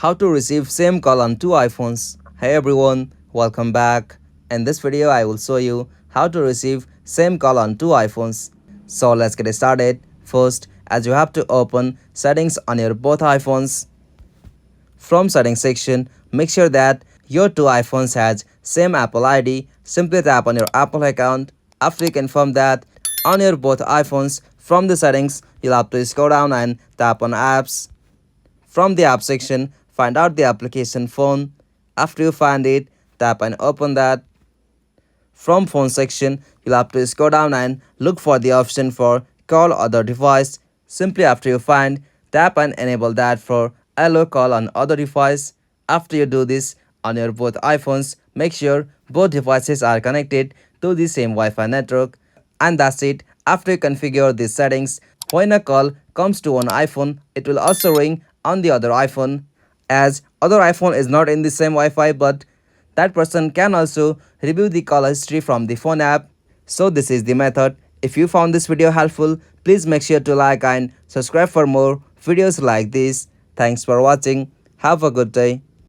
How to receive same call on two iPhones. Hey everyone, welcome back. In this video I will show you how to receive same call on two iPhones. So let's get started. First, as you have to open settings on your both iPhones. From settings section, make sure that your two iPhones has same Apple ID. Simply tap on your Apple account. After you confirm that on your both iPhones, from the settings you'll have to scroll down and tap on apps. From the app section, find out the application phone. After you find it, tap and open that. From phone section, you'll have to scroll down and look for the option for call other device. Simply after you find, tap and enable that for allow call on other device. After you do this on your both iPhones, make sure both devices are connected to the same Wi-Fi network. And that's it. After you configure these settings, when a call comes to one iPhone, it will also ring on the other iPhone, as other iPhone is not in the same Wi-Fi, but that person can also review the call history from the phone app. So this is the method. If you found this video helpful, please make sure to like and subscribe for more videos like this. Thanks for watching. Have a good day.